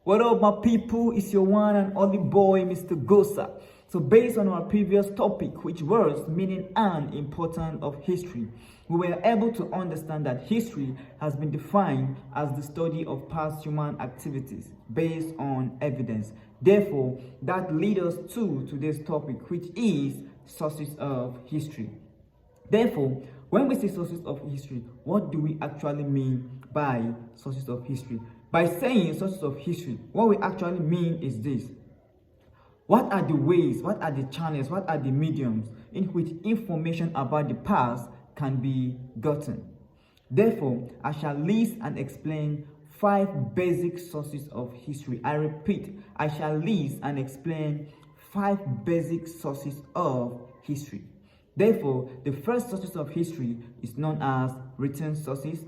What up, my people? It's your one and only boy, Mr. Gosa. So, based on our previous topic, which was meaning and importance of history, we were able to understand that history has been defined as the study of past human activities based on evidence. Therefore, that leads us to today's topic, which is sources of history. Therefore, when we say sources of history, what do we actually mean by sources of history? By saying sources of history, what we actually mean is this. What are the ways, what are the channels, what are the mediums in which information about the past can be gotten? Therefore, I shall list and explain 5 basic sources of history. I repeat, I shall list and explain 5 basic sources of history. Therefore, the first sources of history is known as written sources,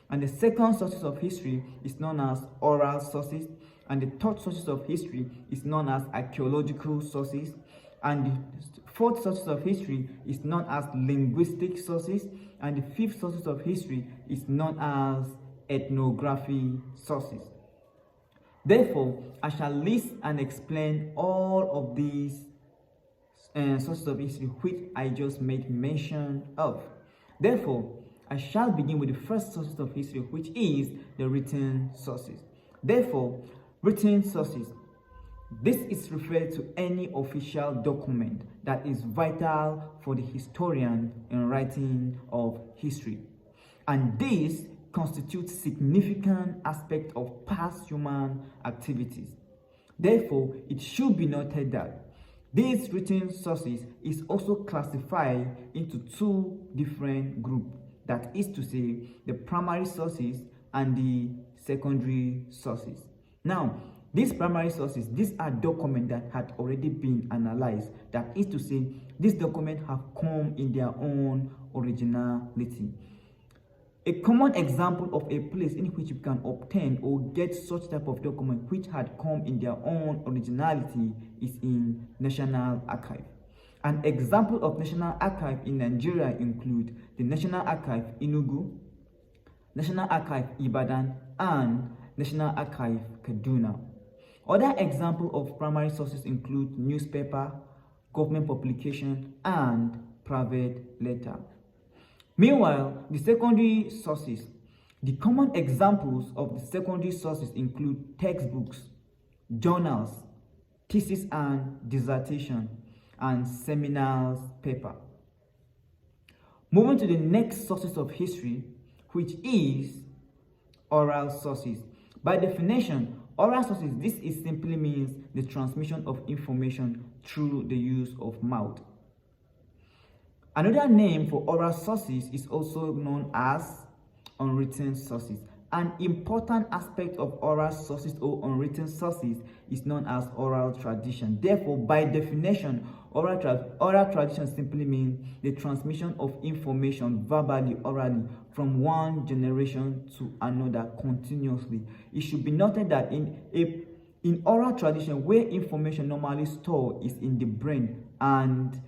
and the second sources of history is known as oral sources, and the third sources of history is known as archaeological sources, and the fourth sources of history is known as linguistic sources, and the fifth sources of history is known as ethnography sources. Therefore, I shall list and explain all of these sources of history which I just made mention of. Therefore, I shall begin with the first sources of history, which is the written sources. Therefore, written sources. This is referred to any official document that is vital for the historian in writing of history. And this constitutes significant aspect of past human activities. Therefore, it should be noted that these written sources is also classified into 2 different groups. That is to say, the primary sources and the secondary sources. Now, these primary sources, these are documents that had already been analyzed. That is to say, these documents have come in their own originality. A common example of a place in which you can obtain or get such type of document which had come in their own originality is in National Archive. An example of National Archive in Nigeria include the National Archive Enugu, National Archive Ibadan, and National Archive Kaduna. Other examples of primary sources include newspaper, government publication, and private letter. Meanwhile, the secondary sources. The common examples of the secondary sources include textbooks, journals, thesis and dissertation, and seminars paper. Moving to the next sources of history, which is oral sources. By definition, oral sources, this is simply means the transmission of information through the use of mouth. Another name for oral sources is also known as unwritten sources. An important aspect of oral sources or unwritten sources is known as oral tradition. Therefore, by definition, oral tradition simply means the transmission of information verbally, orally, from one generation to another continuously. It should be noted that in oral tradition, where information normally stored is in the brain, and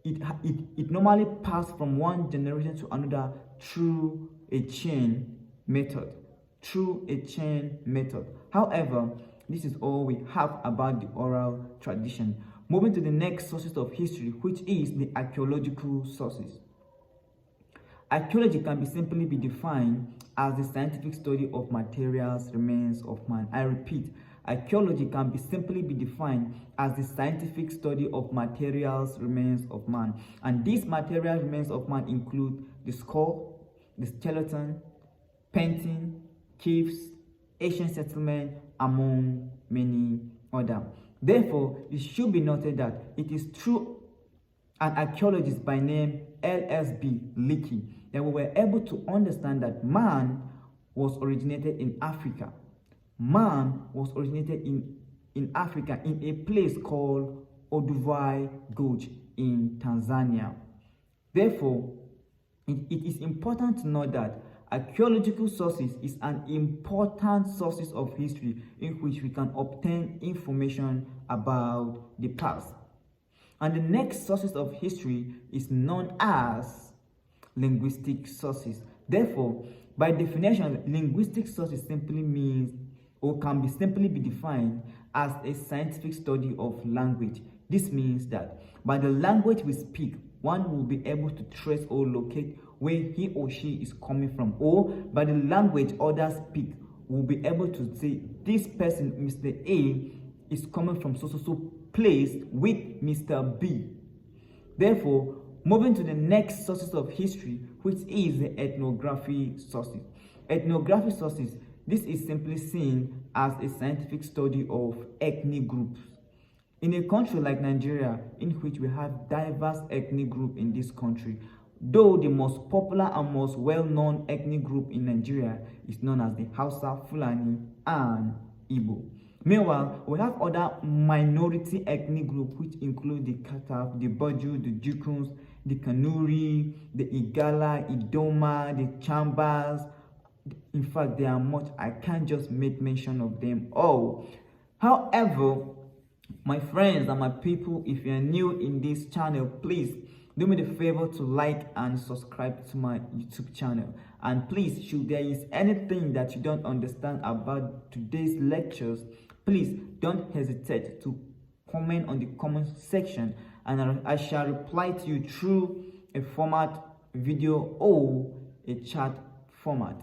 it normally passes from one generation to another through a chain method. However, this is all we have about the oral tradition. Moving to the next sources of history, which is the archaeological sources. Archaeology can simply be defined as the scientific study of materials, remains of man. I repeat, archaeology can simply be defined as the scientific study of materials, remains of man. And these materials, remains of man include the skull, the skeleton, painting, caves, ancient settlement, among many others. Therefore, it should be noted that it is through an archaeologist by name L.S.B. Leakey that we were able to understand that man was originated in Africa. Man was originated in Africa in a place called Olduvai Gorge in Tanzania. Therefore, it is important to know that archaeological sources is an important source of history in which we can obtain information about the past. And the next sources of history is known as linguistic sources. Therefore, by definition, linguistic sources simply means or can be simply be defined as a scientific study of language. This means that by the language we speak, one will be able to trace or locate where he or she is coming from, or by the language others speak, will be able to say this person, Mr. A, is coming from so place with Mr. B. Therefore, moving to the next sources of history, which is the ethnography sources. Ethnography sources, this is simply seen as a scientific study of ethnic groups. In a country like Nigeria, in which we have diverse ethnic groups in this country, though the most popular and most well-known ethnic group in Nigeria is known as the Hausa, Fulani, and Igbo. Meanwhile, we have other minority ethnic groups which include the Kataf, the Baju, the Jukuns, the Kanuri, the Igala, Idoma, the Chambas. In fact, there are much. I can't just make mention of them all. However, my friends and my people, if you are new in this channel, please do me the favor to like and subscribe to my YouTube channel. And please, should there is anything that you don't understand about today's lectures, please don't hesitate to comment on the comment section, and I shall reply to you through a format, video, or a chat format.